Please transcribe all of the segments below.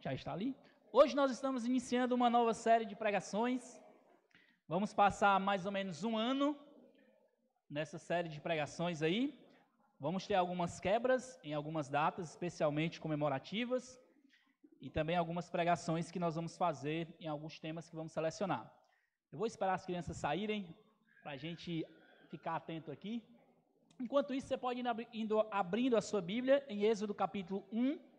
Já está ali? Hoje nós estamos iniciando uma nova série de pregações. Vamos passar mais ou menos um ano nessa série de pregações aí. Vamos ter algumas quebras em algumas datas, especialmente comemorativas, e também algumas pregações que nós vamos fazer em alguns temas que vamos selecionar. Eu vou esperar as crianças saírem para a gente ficar atento aqui. Enquanto isso, você pode ir abrindo a sua Bíblia em Êxodo capítulo 1.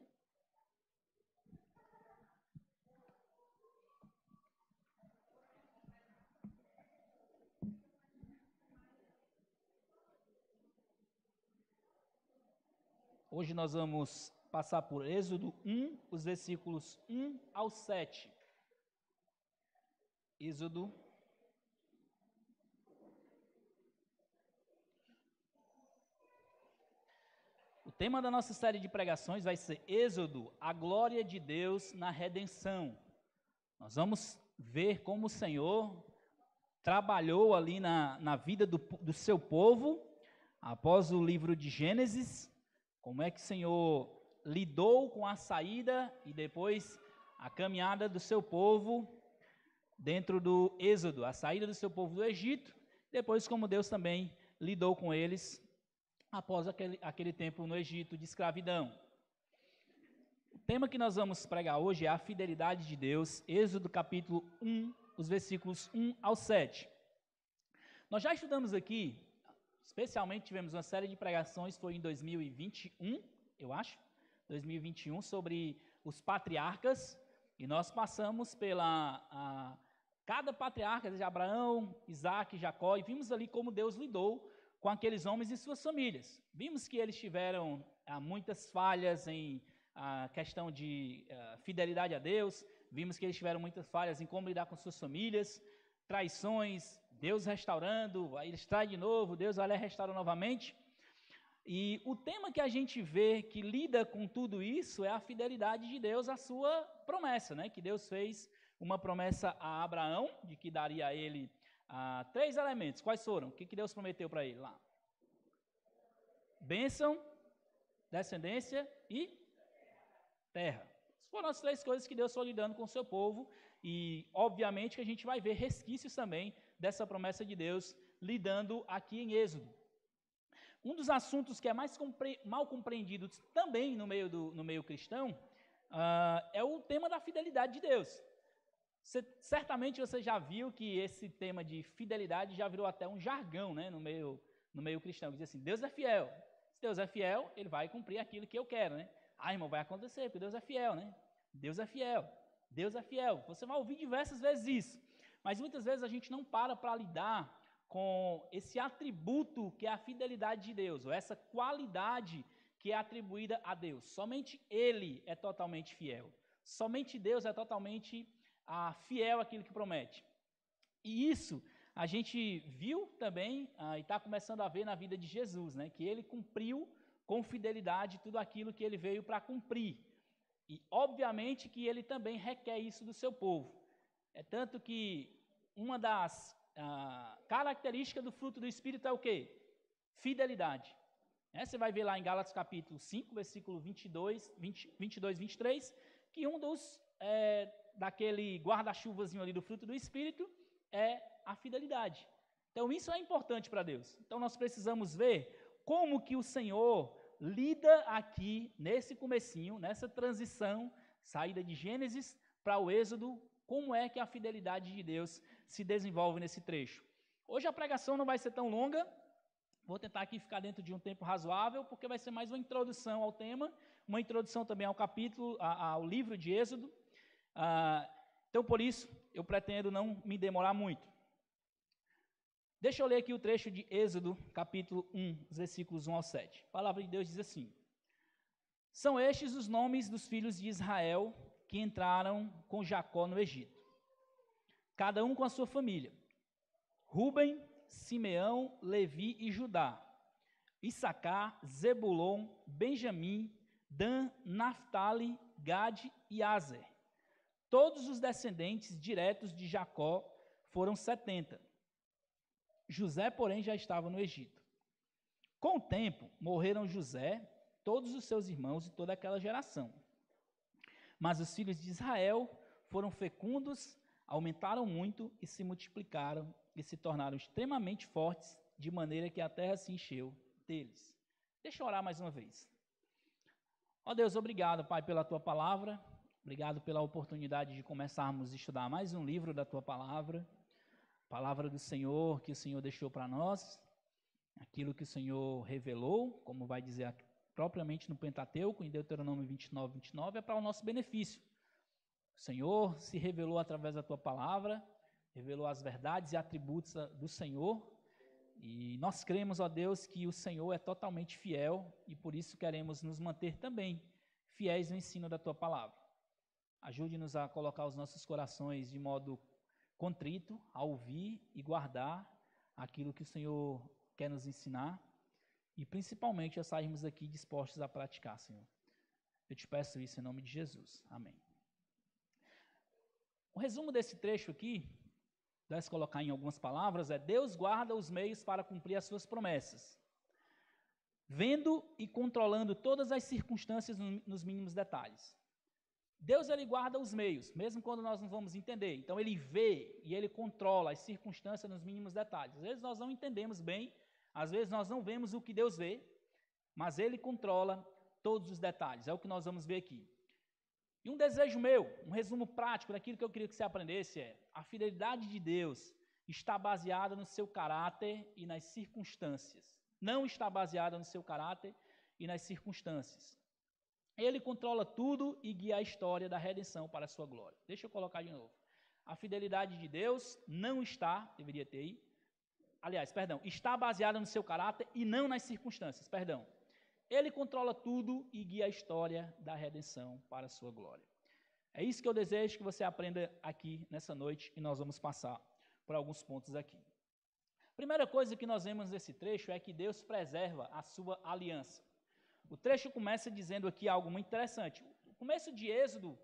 Hoje nós vamos passar por Êxodo 1, os versículos 1 ao 7. Êxodo. O tema da nossa série de pregações vai ser Êxodo, a glória de Deus na redenção. Nós vamos ver como o Senhor trabalhou ali na vida do seu povo, após o livro de Gênesis, como é que o Senhor lidou com a saída e depois a caminhada do seu povo dentro do Êxodo, a saída do seu povo do Egito, depois como Deus também lidou com eles após aquele tempo no Egito de escravidão. O tema que nós vamos pregar hoje é a fidelidade de Deus, Êxodo capítulo 1, os versículos 1 ao 7. Nós já estudamos aqui, especialmente tivemos uma série de pregações, foi em 2021, eu acho, 2021, sobre os patriarcas, e nós passamos pela cada patriarca de Abraão, Isaac, Jacó, e vimos ali como Deus lidou com aqueles homens e suas famílias. Vimos que eles tiveram muitas falhas em questão de fidelidade a Deus, vimos que eles tiveram muitas falhas em como lidar com suas famílias, traições, Deus restaurando, aí eles traem de novo, Deus vai lá e restaura novamente. E o tema que a gente vê que lida com tudo isso é a fidelidade de Deus à sua promessa, né? Que Deus fez uma promessa a Abraão, de que daria a ele 3 elementos. Quais foram? O que Deus prometeu para ele lá? Bênção, descendência e terra. Foram as 3 coisas que Deus foi lidando com o seu povo, e obviamente que a gente vai ver resquícios também dessa promessa de Deus lidando aqui em Êxodo. Um dos assuntos que é mais mal compreendido também no meio cristão é o tema da fidelidade de Deus. Certamente você já viu que esse tema de fidelidade já virou até um jargão, né, no meio cristão, que diz assim: Deus é fiel. Se Deus é fiel, ele vai cumprir aquilo que eu quero, né? Irmão, vai acontecer, porque Deus é fiel, né? Deus é fiel, Deus é fiel. Você vai ouvir diversas vezes isso, mas muitas vezes a gente não para lidar com esse atributo que é a fidelidade de Deus, ou essa qualidade que é atribuída a Deus. Somente Ele é totalmente fiel. Somente Deus é totalmente fiel àquilo que promete. E isso a gente viu também e está começando a ver na vida de Jesus, né? Que Ele cumpriu com fidelidade tudo aquilo que Ele veio para cumprir. E obviamente que Ele também requer isso do seu povo. É tanto que uma das características do fruto do Espírito é o quê? Fidelidade. Você vai ver lá em Gálatas capítulo 5, versículo 22, 23, que um dos daquele guarda-chuvazinho ali do fruto do Espírito é a fidelidade. Então isso é importante para Deus. Então nós precisamos ver como que o Senhor lida aqui nesse comecinho, nessa transição, saída de Gênesis para o Êxodo, como é que a fidelidade de Deus se desenvolve nesse trecho. Hoje a pregação não vai ser tão longa, vou tentar aqui ficar dentro de um tempo razoável, porque vai ser mais uma introdução ao tema, uma introdução também ao capítulo, ao livro de Êxodo. Então, por isso, eu pretendo não me demorar muito. Deixa eu ler aqui o trecho de Êxodo, capítulo 1, versículos 1 ao 7. A palavra de Deus diz assim: São estes os nomes dos filhos de Israel que entraram com Jacó no Egito, cada um com a sua família: Rúben, Simeão, Levi e Judá, Issacar, Zebulon, Benjamim, Dan, Naftali, Gade e Aser. Todos os descendentes diretos de Jacó foram 70. José, porém, já estava no Egito. Com o tempo, morreram José, todos os seus irmãos e toda aquela geração. Mas os filhos de Israel foram fecundos, aumentaram muito e se multiplicaram e se tornaram extremamente fortes, de maneira que a terra se encheu deles. Deixa eu orar mais uma vez. Ó Deus, obrigado, Pai, pela Tua palavra. Obrigado pela oportunidade de começarmos a estudar mais um livro da Tua palavra. Palavra do Senhor que o Senhor deixou para nós. Aquilo que o Senhor revelou, como vai dizer propriamente no Pentateuco, em Deuteronômio 29, é para o nosso benefício. O Senhor se revelou através da Tua palavra, revelou as verdades e atributos do Senhor, e nós cremos, ó Deus, que o Senhor é totalmente fiel, e por isso queremos nos manter também fiéis no ensino da Tua palavra. Ajude-nos a colocar os nossos corações de modo contrito, a ouvir e guardar aquilo que o Senhor quer nos ensinar, e principalmente a sairmos daqui dispostos a praticar, Senhor. Eu te peço isso em nome de Jesus. Amém. O resumo desse trecho aqui, deve colocar em algumas palavras, é: Deus guarda os meios para cumprir as suas promessas, vendo e controlando todas as circunstâncias nos mínimos detalhes. Deus, ele guarda os meios, mesmo quando nós não vamos entender. Então, ele vê e ele controla as circunstâncias nos mínimos detalhes. Às vezes nós não entendemos bem, às vezes nós não vemos o que Deus vê, mas ele controla todos os detalhes. É o que nós vamos ver aqui. E um desejo meu, um resumo prático daquilo que eu queria que você aprendesse é: a fidelidade de Deus está baseada no seu caráter e nas circunstâncias. Não está baseada no seu caráter e nas circunstâncias. Ele controla tudo e guia a história da redenção para a sua glória. Deixa eu colocar de novo. A fidelidade de Deus não está, deveria ter aí, está baseada no seu caráter e não nas circunstâncias, Ele controla tudo e guia a história da redenção para a sua glória. É isso que eu desejo que você aprenda aqui nessa noite, e nós vamos passar por alguns pontos aqui. Primeira coisa que nós vemos nesse trecho é que Deus preserva a sua aliança. O trecho começa dizendo aqui algo muito interessante. O começo de Êxodo,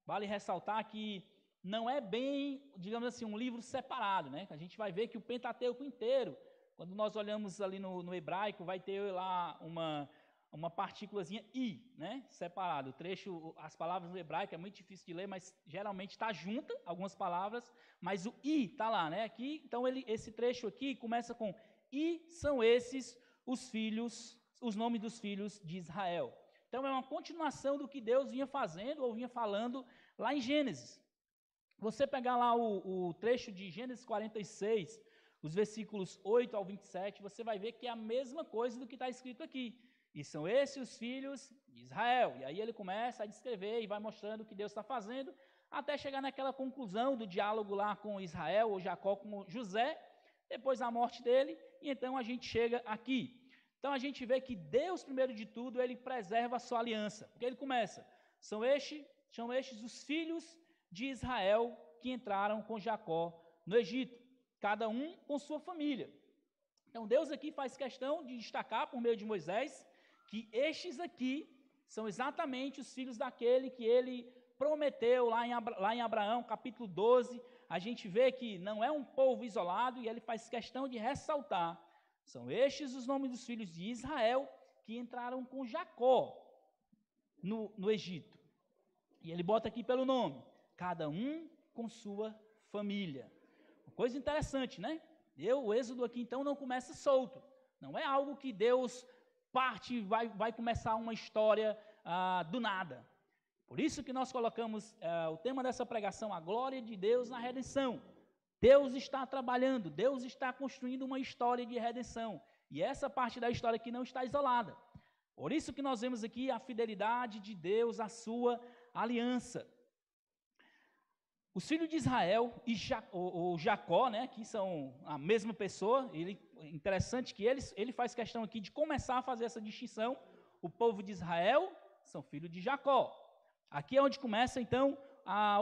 vale ressaltar que não é bem, digamos assim, um livro separado, né? A gente vai ver que o Pentateuco inteiro, quando nós olhamos ali no hebraico, vai ter lá uma partículazinha i, né? Separado. O trecho, as palavras no hebraico é muito difícil de ler, mas geralmente está junta algumas palavras, mas o i está lá, né? Aqui, então esse trecho aqui começa com: e são esses os filhos, os nomes dos filhos de Israel. Então é uma continuação do que Deus vinha fazendo ou vinha falando lá em Gênesis. Você pegar lá o trecho de Gênesis 46, os versículos 8 ao 27, você vai ver que é a mesma coisa do que está escrito aqui. E são esses os filhos de Israel. E aí ele começa a descrever e vai mostrando o que Deus está fazendo, até chegar naquela conclusão do diálogo lá com Israel, ou Jacó com José, depois da morte dele, e então a gente chega aqui. Então a gente vê que Deus, primeiro de tudo, ele preserva a sua aliança. Porque ele começa: são estes os filhos de Israel que entraram com Jacó no Egito, cada um com sua família. Então Deus aqui faz questão de destacar, por meio de Moisés, que estes aqui são exatamente os filhos daquele que ele prometeu lá em Abraão, capítulo 12. A gente vê que não é um povo isolado, e ele faz questão de ressaltar: são estes os nomes dos filhos de Israel que entraram com Jacó no Egito. E ele bota aqui pelo nome: cada um com sua família. Uma coisa interessante, né? O Êxodo aqui então não começa solto. Não é algo que Deus parte, vai começar uma história do nada. Por isso que nós colocamos o tema dessa pregação: a glória de Deus na redenção. Deus está trabalhando, Deus está construindo uma história de redenção. E essa parte da história aqui não está isolada. Por isso que nós vemos aqui a fidelidade de Deus à sua aliança. Os filhos de Israel e o Jacó, né, que são a mesma pessoa, interessante que ele faz questão aqui de começar a fazer essa distinção. O povo de Israel são filhos de Jacó. Aqui é onde começa, então,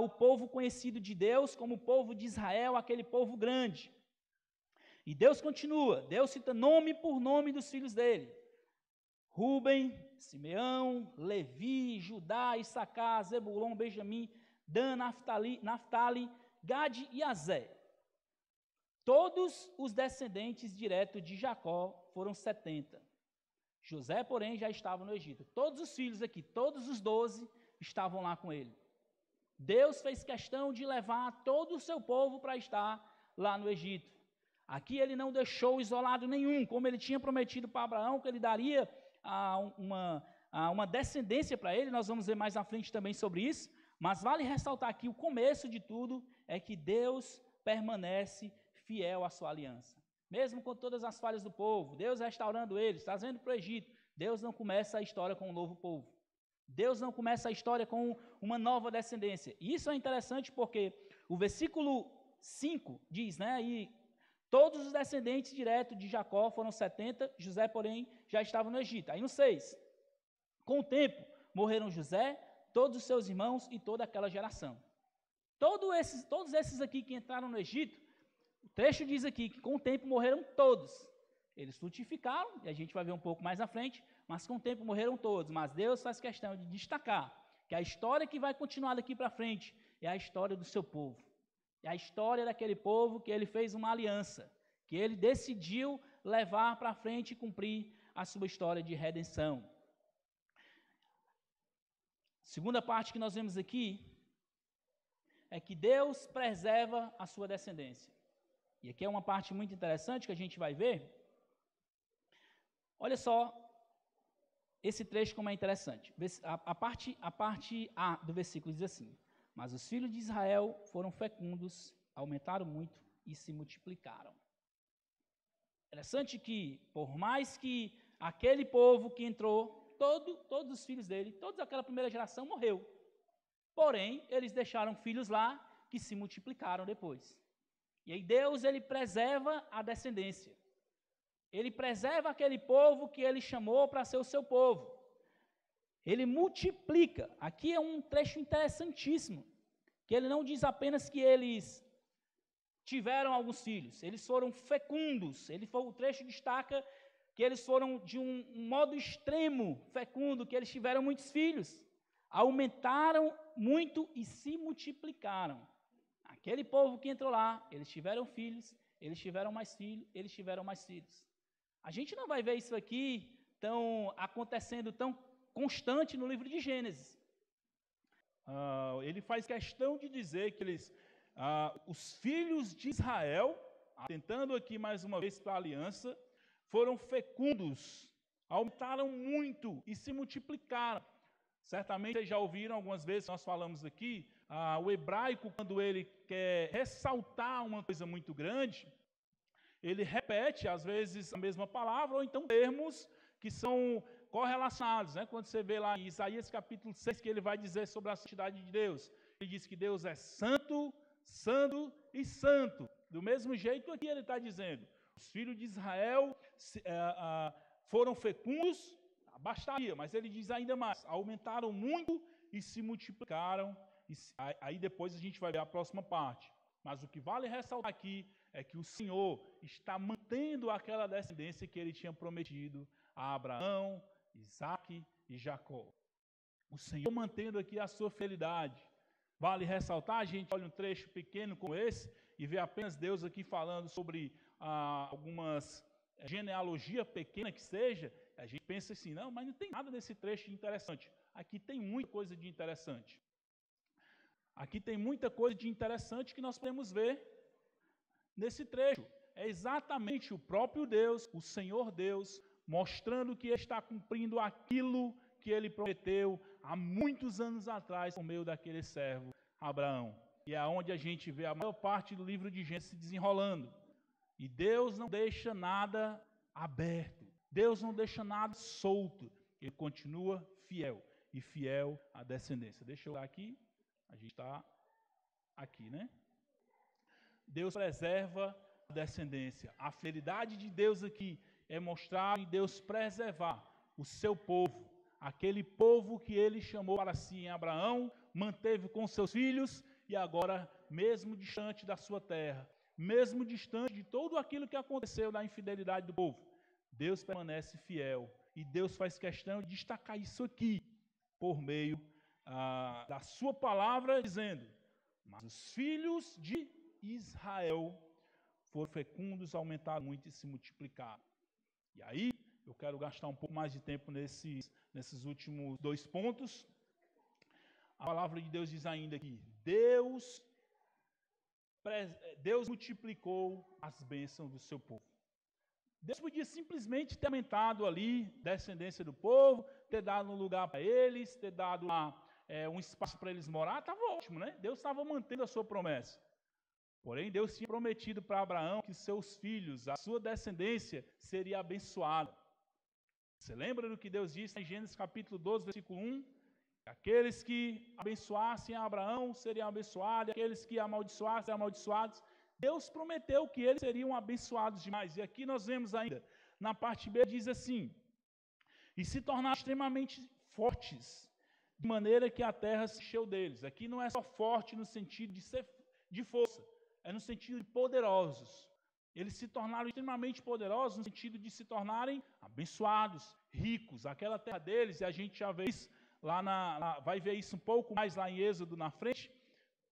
o povo conhecido de Deus como o povo de Israel, aquele povo grande. E Deus continua, Deus cita nome por nome dos filhos dele: Rúben, Simeão, Levi, Judá, Issacar, Zebulon, Benjamim, Dan, Naftali, Gade e Azé. Todos os descendentes diretos de Jacó foram 70. José, porém, já estava no Egito. Todos os filhos aqui, todos os 12, estavam lá com ele. Deus fez questão de levar todo o seu povo para estar lá no Egito. Aqui ele não deixou isolado nenhum, como ele tinha prometido para Abraão, que ele daria uma descendência para ele. Nós vamos ver mais à frente também sobre isso. Mas vale ressaltar aqui, o começo de tudo é que Deus permanece fiel à sua aliança. Mesmo com todas as falhas do povo, Deus restaurando eles, trazendo para o Egito, Deus não começa a história com um novo povo. Deus não começa a história com uma nova descendência. E isso é interessante porque o versículo 5 diz, né, e todos os descendentes diretos de Jacó foram 70, José, porém, já estava no Egito. Aí no 6, com o tempo, morreram José, todos os seus irmãos e toda aquela geração. Todos esses aqui que entraram no Egito, o trecho diz aqui que com o tempo morreram todos. Eles frutificaram, e a gente vai ver um pouco mais à frente, mas com o tempo morreram todos. Mas Deus faz questão de destacar que a história que vai continuar daqui para frente é a história do seu povo. É a história daquele povo que ele fez uma aliança, que ele decidiu levar para frente e cumprir a sua história de redenção. Segunda parte que nós vemos aqui é que Deus preserva a sua descendência. E aqui é uma parte muito interessante que a gente vai ver. Olha só esse trecho como é interessante. A parte A do versículo diz assim: mas os filhos de Israel foram fecundos, aumentaram muito e se multiplicaram. Interessante que, por mais que aquele povo que entrou, todos os filhos dele, toda aquela primeira geração morreu. Porém, eles deixaram filhos lá que se multiplicaram depois. E aí Deus, ele preserva a descendência. Ele preserva aquele povo que ele chamou para ser o seu povo. Ele multiplica. Aqui é um trecho interessantíssimo, que ele não diz apenas que eles tiveram alguns filhos, eles foram fecundos. O trecho destaca que eles foram de um modo extremo fecundo, que eles tiveram muitos filhos, aumentaram muito e se multiplicaram. Aquele povo que entrou lá, eles tiveram filhos, eles tiveram mais filhos, eles tiveram mais filhos. A gente não vai ver isso aqui acontecendo tão constante no livro de Gênesis. Ele faz questão de dizer que os filhos de Israel, tentando aqui mais uma vez para a aliança, foram fecundos, aumentaram muito e se multiplicaram. Certamente vocês já ouviram algumas vezes, nós falamos aqui, o hebraico, quando ele quer ressaltar uma coisa muito grande, ele repete, às vezes, a mesma palavra, ou então termos que são correlacionados, né? Quando você vê lá em Isaías capítulo 6, que ele vai dizer sobre a santidade de Deus, ele diz que Deus é santo, santo e santo. Do mesmo jeito aqui ele está dizendo, os filhos de Israel foram fecundos, bastaria, mas ele diz ainda mais, aumentaram muito e se multiplicaram. Aí depois a gente vai ver a próxima parte. Mas o que vale ressaltar aqui é que o Senhor está mantendo aquela descendência que ele tinha prometido a Abraão, Isaque e Jacó. O Senhor mantendo aqui a sua fidelidade. Vale ressaltar, a gente olha um trecho pequeno como esse e vê apenas Deus aqui falando sobre algumas genealogia pequena que seja, a gente pensa assim, não, mas não tem nada desse trecho de interessante. Aqui tem muita coisa de interessante. Aqui tem muita coisa de interessante que nós podemos ver nesse trecho. É exatamente o próprio Deus, o Senhor Deus, mostrando que Ele está cumprindo aquilo que Ele prometeu há muitos anos atrás por meio daquele servo, Abraão. E é onde a gente vê a maior parte do livro de Gênesis se desenrolando. E Deus não deixa nada aberto. Deus não deixa nada solto. Ele continua fiel. E fiel à descendência. Deixa eu olhar aqui. A gente está aqui, né? Deus preserva a descendência. A fidelidade de Deus aqui é mostrar em Deus preservar o seu povo. Aquele povo que ele chamou para si em Abraão, manteve com seus filhos e agora, mesmo distante da sua terra, mesmo distante de tudo aquilo que aconteceu na infidelidade do povo, Deus permanece fiel. E Deus faz questão de destacar isso aqui, por meio da sua palavra, dizendo, mas os filhos de Israel foram fecundos, aumentaram muito e se multiplicaram. E aí, eu quero gastar um pouco mais de tempo nesses últimos 2 pontos. a palavra de Deus diz ainda que Deus multiplicou as bênçãos do seu povo. Deus podia simplesmente ter aumentado ali a descendência do povo, ter dado um lugar para eles, ter dado um espaço para eles morar, estava ótimo, né? Deus estava mantendo a sua promessa. Porém, Deus tinha prometido para Abraão que seus filhos, a sua descendência, seria abençoada. Você lembra do que Deus disse em Gênesis capítulo 12, versículo 1? Aqueles que abençoassem a Abraão seriam abençoados, aqueles que amaldiçoassem seriam amaldiçoados. Deus prometeu que eles seriam abençoados demais. E aqui nós vemos ainda, na parte B, diz assim: e se tornaram extremamente fortes, de maneira que a terra se encheu deles. Aqui não é só forte no sentido de força, é no sentido de poderosos. Eles se tornaram extremamente poderosos no sentido de se tornarem abençoados, ricos. Aquela terra deles, e a gente já vê isso vai ver isso um pouco mais lá em Êxodo na frente,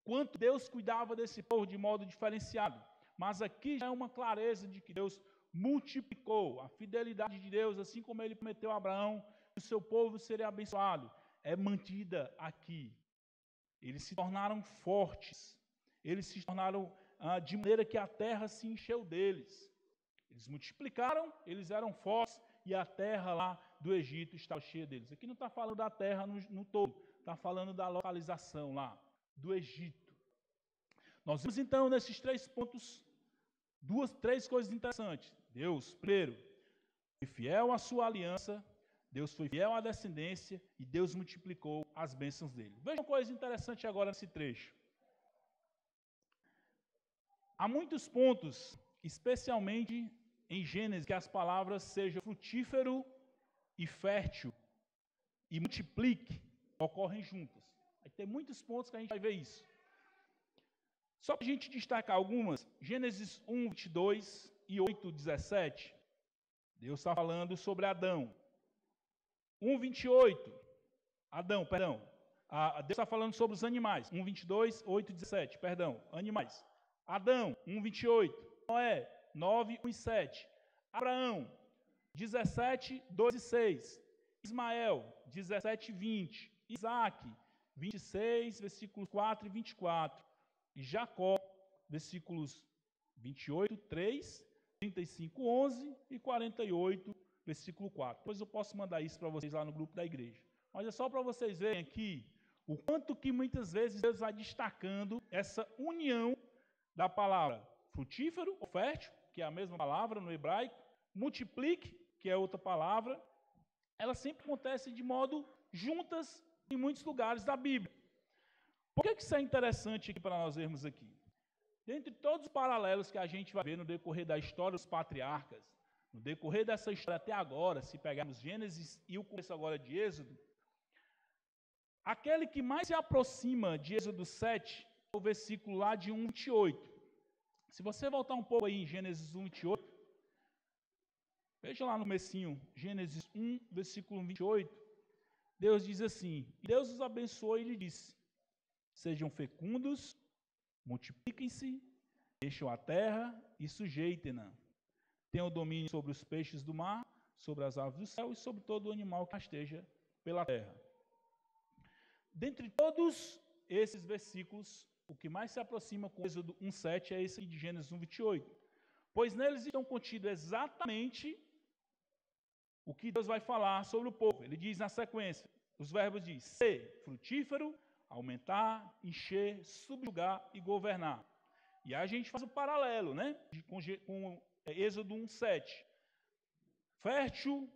quanto Deus cuidava desse povo de modo diferenciado. Mas aqui já é uma clareza de que Deus multiplicou a fidelidade de Deus, assim como ele prometeu a Abraão, que o seu povo seria abençoado, é mantida aqui. Eles se tornaram fortes, eles se tornaram de maneira que a terra se encheu deles. Eles multiplicaram, eles eram fortes, e a terra lá do Egito estava cheia deles. Aqui não está falando da terra no todo, está falando da localização lá, do Egito. Nós vemos então nesses 3 pontos, 3 coisas interessantes. Deus, primeiro, foi fiel à sua aliança, Deus foi fiel à descendência e Deus multiplicou as bênçãos dele. Veja uma coisa interessante agora nesse trecho. Há muitos pontos, especialmente em Gênesis, que as palavras sejam frutífero e fértil e multiplique, ocorrem juntas. Vai ter muitos pontos que a gente vai ver isso. Só para a gente destacar algumas, Gênesis 1, 22 e 8, 17, Deus está falando sobre Adão. 1, 28, Deus está falando sobre os animais. 1, 22, 8, 17, animais. Adão, 1, 28, Noé, 9, 1 e 7. Abraão, 17, 2 e 6. Ismael, 17, 20. Isaac, 26, versículos 4 e 24. E Jacó, versículos 28, 3, 35, 11 e 48, versículo 4. Depois eu posso mandar isso para vocês lá no grupo da igreja. Mas é só para vocês verem aqui o quanto que muitas vezes Deus vai destacando essa união da palavra frutífero ou fértil, que é a mesma palavra no hebraico, multiplique, que é outra palavra, ela sempre acontece de modo juntas em muitos lugares da Bíblia. Por que isso é interessante aqui para nós vermos aqui? Dentre todos os paralelos que a gente vai ver no decorrer da história dos patriarcas, no decorrer dessa história até agora, se pegarmos Gênesis e o começo agora de Êxodo, aquele que mais se aproxima de Êxodo 7 é o versículo lá de 1, 28. Se você voltar um pouco aí em Gênesis 1, 28, veja lá no comecinho, Gênesis 1, versículo 28, Deus diz assim: Deus os abençoou e lhe disse: sejam fecundos, multipliquem-se, encham a terra e sujeitem-na. Tenham domínio sobre os peixes do mar, sobre as aves do céu e sobre todo o animal que esteja pela terra. Dentre todos esses versículos, o que mais se aproxima com o Êxodo 1:7 é esse de Gênesis 1:28. Pois neles estão contidos exatamente o que Deus vai falar sobre o povo. Ele diz na sequência, os verbos diz: ser frutífero, aumentar, encher, subjugar e governar. E aí a gente faz o paralelo, né? Com Êxodo 1:7. Fértil,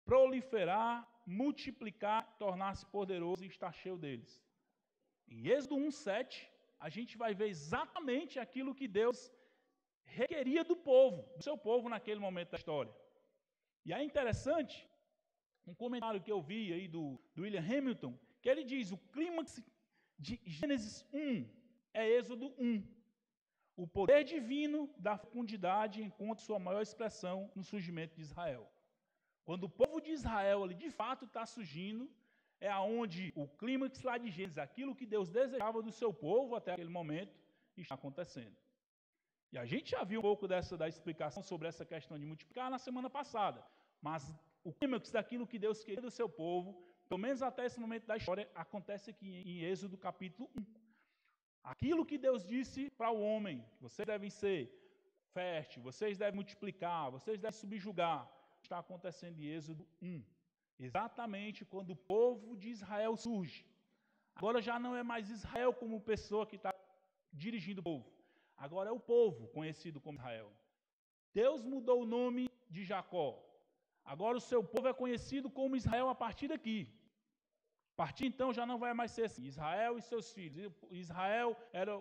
proliferar, multiplicar, tornar-se poderoso e estar cheio deles. Em Êxodo 1:7, a gente vai ver exatamente aquilo que Deus requeria do povo, do seu povo naquele momento da história. E é interessante, um comentário que eu vi aí do William Hamilton, que ele diz: o clímax de Gênesis 1 é Êxodo 1. O poder divino da fecundidade encontra sua maior expressão no surgimento de Israel. Quando o povo de Israel ali de fato está surgindo, é aonde o clímax lá de Gênesis, aquilo que Deus desejava do seu povo até aquele momento, está acontecendo. E a gente já viu um pouco da explicação sobre essa questão de multiplicar na semana passada. Mas o clímax daquilo que Deus queria do seu povo pelo menos até esse momento da história, acontece aqui em Êxodo capítulo 1. Aquilo que Deus disse para o homem, vocês devem ser férteis, vocês devem multiplicar, vocês devem subjugar, está acontecendo em Êxodo 1. Exatamente quando o povo de Israel surge. Agora já não é mais Israel como pessoa que está dirigindo o povo. Agora é o povo conhecido como Israel. Deus mudou o nome de Jacó. Agora o seu povo é conhecido como Israel a partir daqui. A partir então já não vai mais ser assim. Israel e seus filhos. Israel era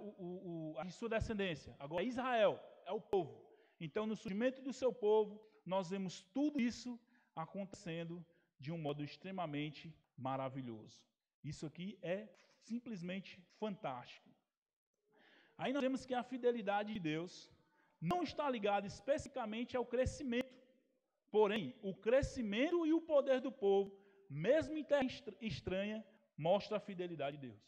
a sua descendência. Agora Israel é o povo. Então no surgimento do seu povo, nós vemos tudo isso acontecendo de um modo extremamente maravilhoso. Isso aqui é simplesmente fantástico. Aí nós vemos que a fidelidade de Deus não está ligada especificamente ao crescimento. Porém, o crescimento e o poder do povo, mesmo em terra estranha, mostra a fidelidade de Deus.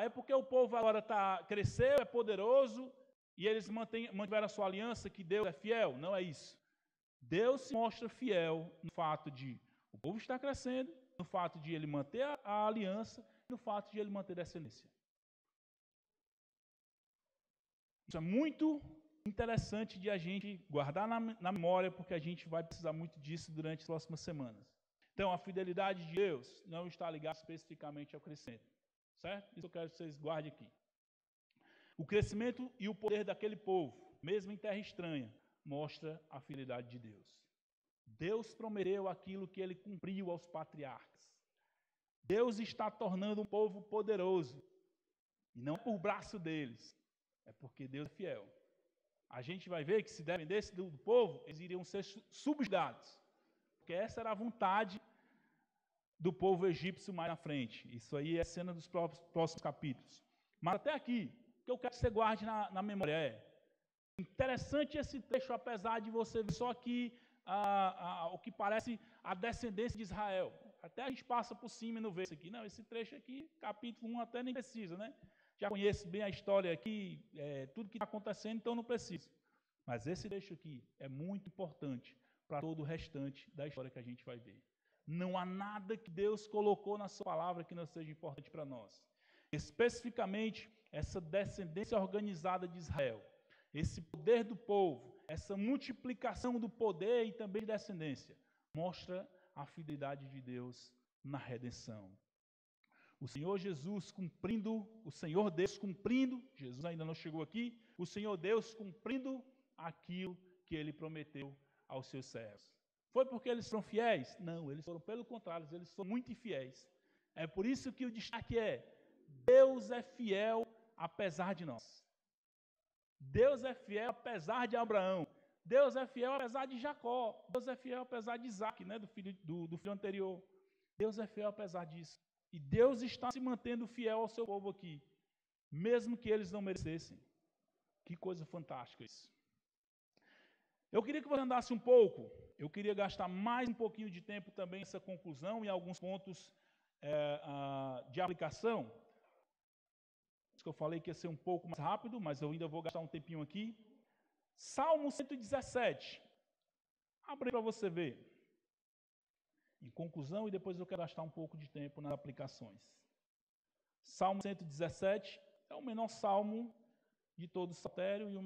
É porque o povo agora cresceu, é poderoso, e eles mantiveram a sua aliança, que Deus é fiel. Não é isso. Deus se mostra fiel no fato de o povo estar crescendo, no fato de ele manter a aliança, no fato de ele manter a descendência. Isso é muito interessante de a gente guardar na memória, porque a gente vai precisar muito disso durante as próximas semanas. Então, a fidelidade de Deus não está ligada especificamente ao crescimento. Certo? Isso eu quero que vocês guardem aqui. O crescimento e o poder daquele povo, mesmo em terra estranha, mostra a fidelidade de Deus. Deus prometeu aquilo que ele cumpriu aos patriarcas. Deus está tornando um povo poderoso. E não por braço deles, é porque Deus é fiel. A gente vai ver que se dependesse do povo, eles iriam ser subjugados. Porque essa era a vontade do povo egípcio mais na frente. Isso aí é a cena dos próximos capítulos. Mas até aqui, o que eu quero que você guarde na memória é interessante esse trecho, apesar de você ver só aqui o que parece a descendência de Israel. Até a gente passa por cima e não vê isso aqui. Não, esse trecho aqui, capítulo 1, até nem precisa, né? Já conheço bem a história aqui, tudo que está acontecendo, então não preciso. Mas esse trecho aqui é muito importante para todo o restante da história que a gente vai ver. Não há nada que Deus colocou na sua palavra que não seja importante para nós. Especificamente, essa descendência organizada de Israel, esse poder do povo, essa multiplicação do poder e também de descendência, mostra a fidelidade de Deus na redenção. O Senhor Jesus cumprindo, o Senhor Deus cumprindo, Jesus ainda não chegou aqui, o Senhor Deus cumprindo aquilo que Ele prometeu aos seus servos. Foi porque eles foram fiéis? Não, eles foram pelo contrário, eles foram muito infiéis. É por isso que o destaque é, Deus é fiel apesar de nós. Deus é fiel apesar de Abraão. Deus é fiel apesar de Jacó. Deus é fiel apesar de Isaac, né, do filho anterior. Deus é fiel apesar disso. E Deus está se mantendo fiel ao seu povo aqui, mesmo que eles não merecessem. Que coisa fantástica isso. Eu queria que você andasse um pouco, eu queria gastar mais um pouquinho de tempo também nessa conclusão e alguns pontos de aplicação. Isso que eu falei que ia ser um pouco mais rápido, mas eu ainda vou gastar um tempinho aqui. Salmo 117. Abre para você ver. Em conclusão, e depois eu quero gastar um pouco de tempo nas aplicações. Salmo 117 é o menor salmo de todo o saltério e o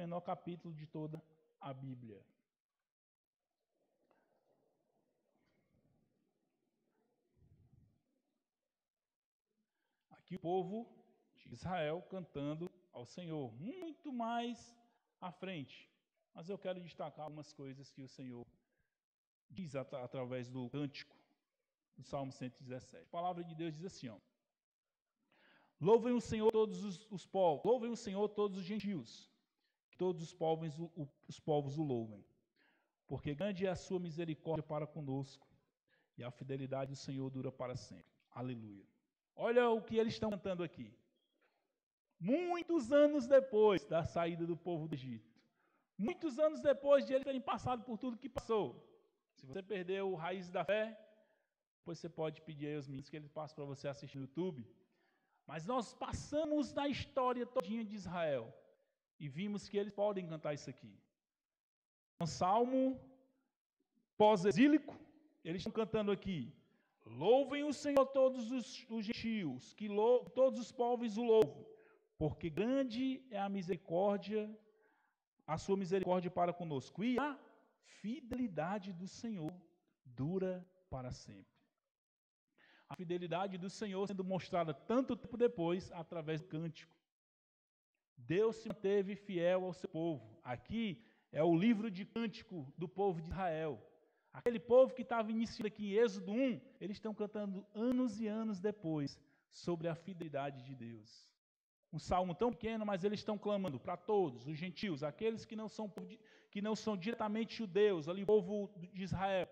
menor capítulo de toda a Bíblia. Aqui o povo de Israel cantando ao Senhor, muito mais à frente. Mas eu quero destacar algumas coisas que o Senhor diz através do cântico do Salmo 117. A palavra de Deus diz assim, ó: louvem o Senhor todos os povos, louvem o Senhor todos os gentios, que todos os povos o louvem, porque grande é a sua misericórdia para conosco, e a fidelidade do Senhor dura para sempre. Aleluia. Olha o que eles estão cantando aqui. Muitos anos depois da saída do povo do Egito, muitos anos depois de eles terem passado por tudo que passou. Se você perdeu o Raiz da Fé, depois você pode pedir aí aos meninos que eles passem para você assistir no YouTube. Mas nós passamos na história todinha de Israel e vimos que eles podem cantar isso aqui. Um salmo pós-exílico, eles estão cantando aqui: Louvem o Senhor todos os gentios, todos os povos o louvam, porque grande é a misericórdia, a sua misericórdia para conosco, e a fidelidade do Senhor dura para sempre. A fidelidade do Senhor sendo mostrada tanto tempo depois, através do cântico. Deus se manteve fiel ao seu povo. Aqui é o livro de cântico do povo de Israel. Aquele povo que estava iniciando aqui em Êxodo 1, eles estão cantando anos e anos depois sobre a fidelidade de Deus. Um salmo tão pequeno, mas eles estão clamando para todos, os gentios, aqueles que não são diretamente judeus, ali o povo de Israel,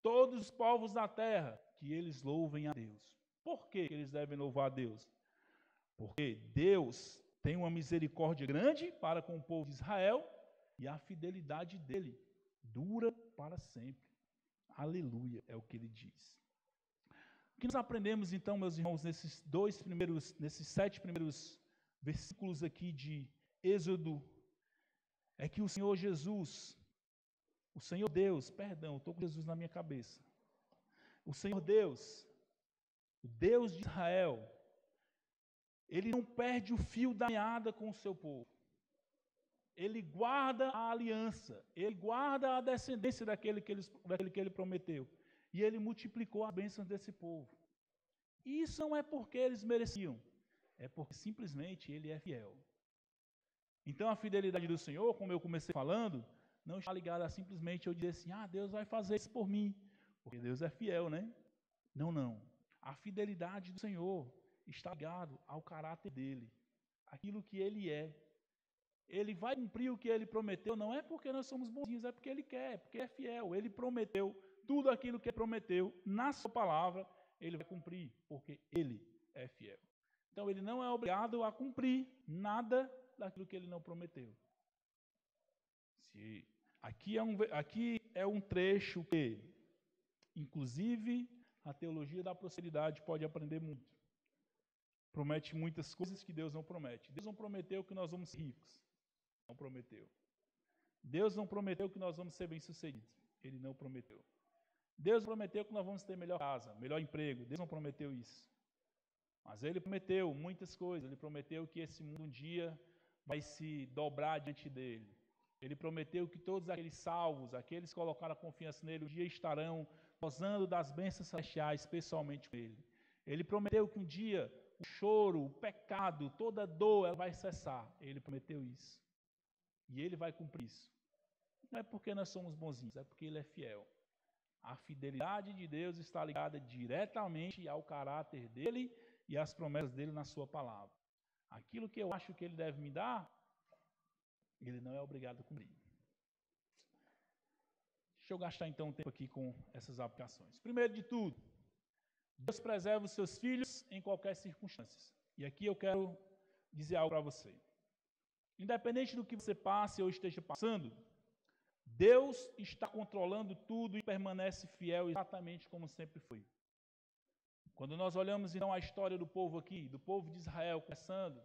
todos os povos da terra, que eles louvem a Deus. Por que eles devem louvar a Deus? Porque Deus tem uma misericórdia grande para com o povo de Israel e a fidelidade dele dura para sempre. Aleluia, é o que ele diz. O que nós aprendemos então, meus irmãos, nesses 7 primeiros versículos aqui de Êxodo, é que o Senhor Jesus, o Senhor Deus, perdão, estou com Jesus na minha cabeça. O Senhor Deus, o Deus de Israel, ele não perde o fio da meada com o seu povo. Ele guarda a aliança, ele guarda a descendência daquele que ele prometeu. E ele multiplicou as bênçãos desse povo. E isso não é porque eles mereciam, é porque simplesmente ele é fiel. Então a fidelidade do Senhor, como eu comecei falando, não está ligada a simplesmente eu dizer assim, Deus vai fazer isso por mim, porque Deus é fiel, né? Não. A fidelidade do Senhor está ligada ao caráter dele, aquilo que ele é. Ele vai cumprir o que ele prometeu, não é porque nós somos bonzinhos, é porque ele quer, porque é fiel. Ele prometeu tudo aquilo que ele prometeu na sua palavra, ele vai cumprir, porque ele é fiel. Então ele não é obrigado a cumprir nada daquilo que ele não prometeu. Aqui é um trecho que, inclusive, a teologia da prosperidade pode aprender muito. Promete muitas coisas que Deus não promete. Deus não prometeu que nós vamos ser ricos. Não prometeu. Deus não prometeu que nós vamos ser bem-sucedidos. Ele não prometeu. Deus prometeu que nós vamos ter melhor casa, melhor emprego. Deus não prometeu isso. Mas ele prometeu muitas coisas. Ele prometeu que esse mundo um dia vai se dobrar diante dele. Ele prometeu que todos aqueles salvos, aqueles que colocaram a confiança nele, um dia estarão gozando das bênçãos celestiais, pessoalmente com ele. Ele prometeu que um dia o choro, o pecado, toda a dor, ela vai cessar. Ele prometeu isso. E ele vai cumprir isso. Não é porque nós somos bonzinhos, é porque ele é fiel. A fidelidade de Deus está ligada diretamente ao caráter dele e às promessas dele na sua palavra. Aquilo que eu acho que ele deve me dar, ele não é obrigado a cumprir. Deixa eu gastar então um tempo aqui com essas aplicações. Primeiro de tudo, Deus preserva os seus filhos em qualquer circunstância. E aqui eu quero dizer algo para você. Independente do que você passe ou esteja passando, Deus está controlando tudo e permanece fiel exatamente como sempre foi. Quando nós olhamos então a história do povo aqui, do povo de Israel começando,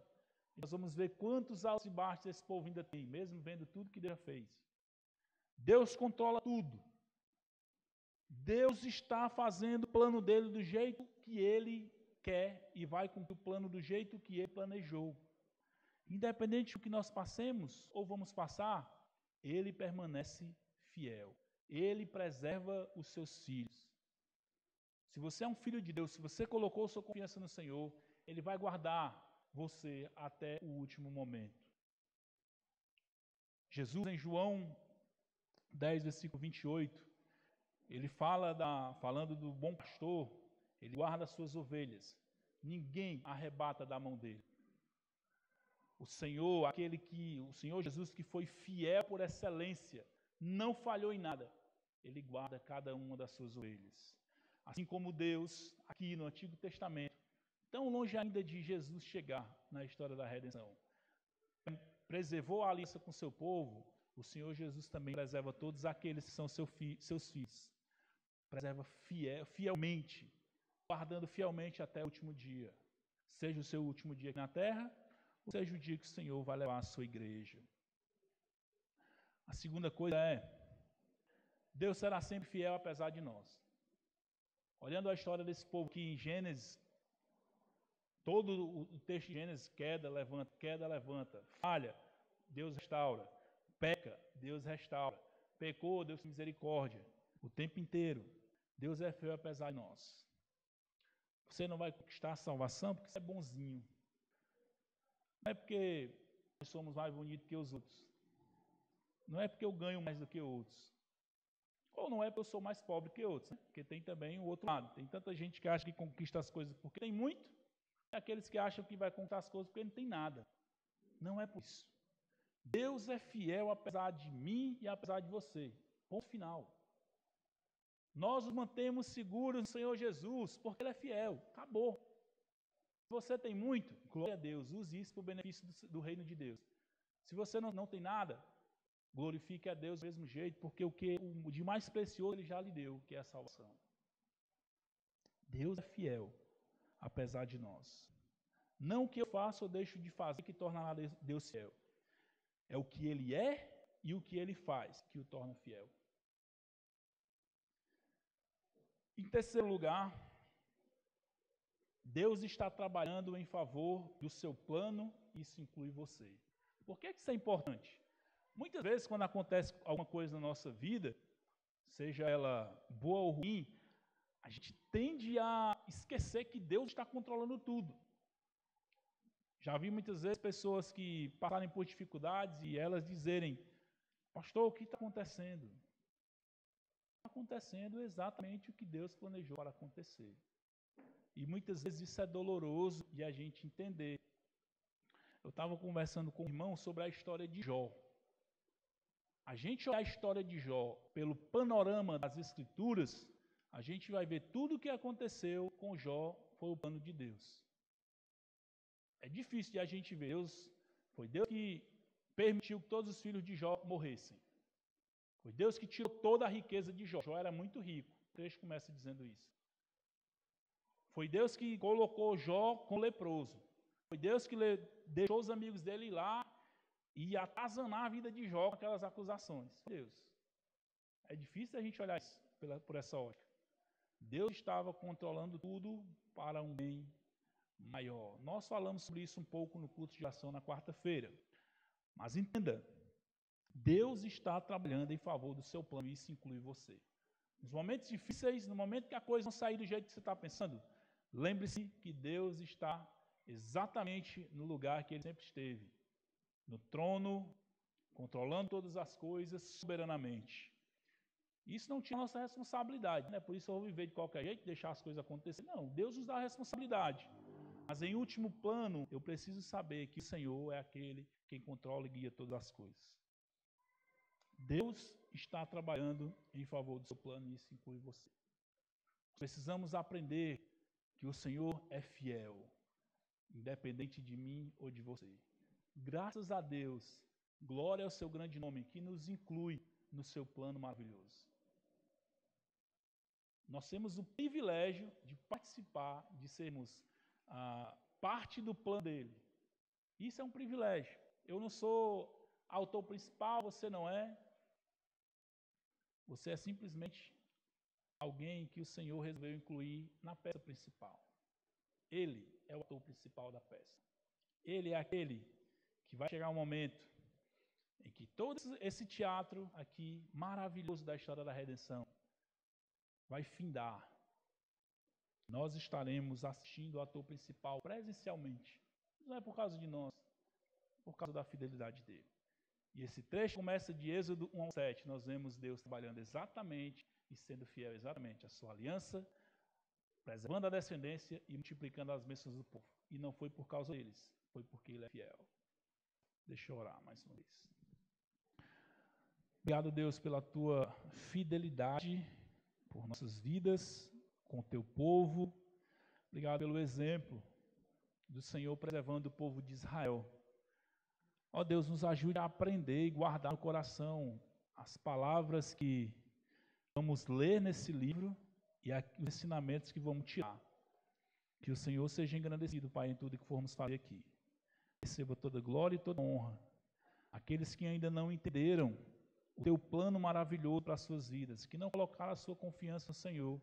nós vamos ver quantos altos e baixos esse povo ainda tem, mesmo vendo tudo que Deus fez. Deus controla tudo. Deus está fazendo o plano dele do jeito que ele quer e vai cumprir o plano do jeito que ele planejou. Independente do que nós passemos ou vamos passar, ele permanece fiel. Ele preserva os seus filhos. Se você é um filho de Deus, se você colocou sua confiança no Senhor, ele vai guardar você até o último momento. Jesus, em João 10, versículo 28, ele falando do bom pastor, ele guarda as suas ovelhas. Ninguém arrebata da mão dele. O Senhor Jesus que foi fiel por excelência, não falhou em nada. Ele guarda cada uma das suas ovelhas. Assim como Deus, aqui no Antigo Testamento, tão longe ainda de Jesus chegar na história da redenção, preservou a aliança com seu povo, o Senhor Jesus também preserva todos aqueles que são seus filhos. Preserva fielmente, guardando fielmente até o último dia. Seja o seu último dia aqui na terra, ou seja o dia que o Senhor vai levar a sua igreja. A segunda coisa é, Deus será sempre fiel apesar de nós. Olhando a história desse povo aqui em Gênesis, todo o texto de Gênesis, queda, levanta, falha, Deus restaura, peca, Deus restaura, pecou, Deus tem misericórdia, o tempo inteiro. Deus é fiel apesar de nós. Você não vai conquistar a salvação porque você é bonzinho. Não é porque nós somos mais bonitos que os outros. Não é porque eu ganho mais do que outros. Ou não é porque eu sou mais pobre que outros, né? Porque tem também o outro lado. Tem tanta gente que acha que conquista as coisas porque tem muito, e aqueles que acham que vai conquistar as coisas porque não tem nada. Não é por isso. Deus é fiel apesar de mim e apesar de você. Ponto final. Nós nos mantemos seguros no Senhor Jesus, porque Ele é fiel. Acabou. Se você tem muito, glória a Deus, use isso para o benefício do reino de Deus. Se você não tem nada, glorifique a Deus do mesmo jeito, porque o de mais precioso Ele já lhe deu, que é a salvação. Deus é fiel, apesar de nós. Não o que eu faço ou deixo de fazer que tornará Deus fiel. É o que Ele é e o que Ele faz que o torna fiel. Em terceiro lugar, Deus está trabalhando em favor do seu plano, isso inclui você. Por que isso é importante? Muitas vezes, quando acontece alguma coisa na nossa vida, seja ela boa ou ruim, a gente tende a esquecer que Deus está controlando tudo. Já vi muitas vezes pessoas que passarem por dificuldades e elas dizerem: pastor, o que está acontecendo? Está acontecendo exatamente o que Deus planejou para acontecer. E muitas vezes isso é doloroso de a gente entender. Eu estava conversando com o irmão sobre a história de Jó. A gente olhar a história de Jó pelo panorama das Escrituras, a gente vai ver tudo o que aconteceu com Jó foi o plano de Deus. É difícil de a gente ver. Foi Deus que permitiu que todos os filhos de Jó morressem. Foi Deus que tirou toda a riqueza de Jó. Jó era muito rico. O texto começa dizendo isso. Foi Deus que colocou Jó como leproso. Foi Deus que deixou os amigos dele ir lá e atazanar a vida de Jó com aquelas acusações. Deus. É difícil a gente olhar isso por essa ótica. Deus estava controlando tudo para um bem maior. Nós falamos sobre isso um pouco no culto de oração na quarta-feira. Mas entenda, Deus está trabalhando em favor do seu plano e isso inclui você. Nos momentos difíceis, no momento que a coisa não sair do jeito que você está pensando, lembre-se que Deus está exatamente no lugar que Ele sempre esteve. No trono, controlando todas as coisas soberanamente. Isso não tinha nossa responsabilidade, né? Por isso eu vou viver de qualquer jeito, deixar as coisas acontecerem. Não, Deus nos dá a responsabilidade. Mas em último plano, eu preciso saber que o Senhor é aquele quem controla e guia todas as coisas. Deus está trabalhando em favor do seu plano e isso inclui você. Precisamos aprender que o Senhor é fiel, independente de mim ou de você. Graças a Deus, glória ao seu grande nome, que nos inclui no seu plano maravilhoso. Nós temos o privilégio de participar, de sermos parte do plano dele. Isso é um privilégio. Eu não sou autor principal, você não é. Você é simplesmente alguém que o Senhor resolveu incluir na peça principal. Ele é o autor principal da peça. Ele é aquele que vai chegar um momento em que todo esse teatro aqui, maravilhoso da história da redenção, vai findar. Nós estaremos assistindo o ator principal presencialmente. Não é por causa de nós, por causa da fidelidade dele. E esse trecho começa de Êxodo 1 ao 7. Nós vemos Deus trabalhando exatamente e sendo fiel exatamente à sua aliança, preservando a descendência e multiplicando as bênçãos do povo. E não foi por causa deles, foi porque ele é fiel. Deixa eu orar mais uma vez. Obrigado, Deus, pela tua fidelidade, por nossas vidas, com o teu povo. Obrigado pelo exemplo do Senhor preservando o povo de Israel. Ó Deus, nos ajude a aprender e guardar no coração as palavras que vamos ler nesse livro e os ensinamentos que vamos tirar. Que o Senhor seja engrandecido, Pai, em tudo que formos fazer aqui. Receba toda glória e toda honra. Aqueles que ainda não entenderam o teu plano maravilhoso para as suas vidas, que não colocaram a sua confiança no Senhor,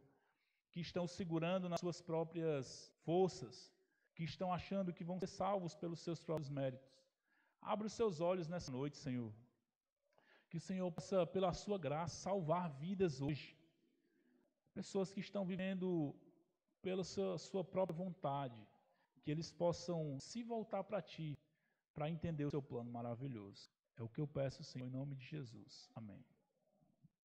que estão segurando nas suas próprias forças, que estão achando que vão ser salvos pelos seus próprios méritos. Abra os seus olhos nessa noite, Senhor. Que o Senhor possa, pela sua graça, salvar vidas hoje. Pessoas que estão vivendo pela sua própria vontade. Que eles possam se voltar para Ti, para entender o Seu plano maravilhoso. É o que eu peço, Senhor, em nome de Jesus. Amém.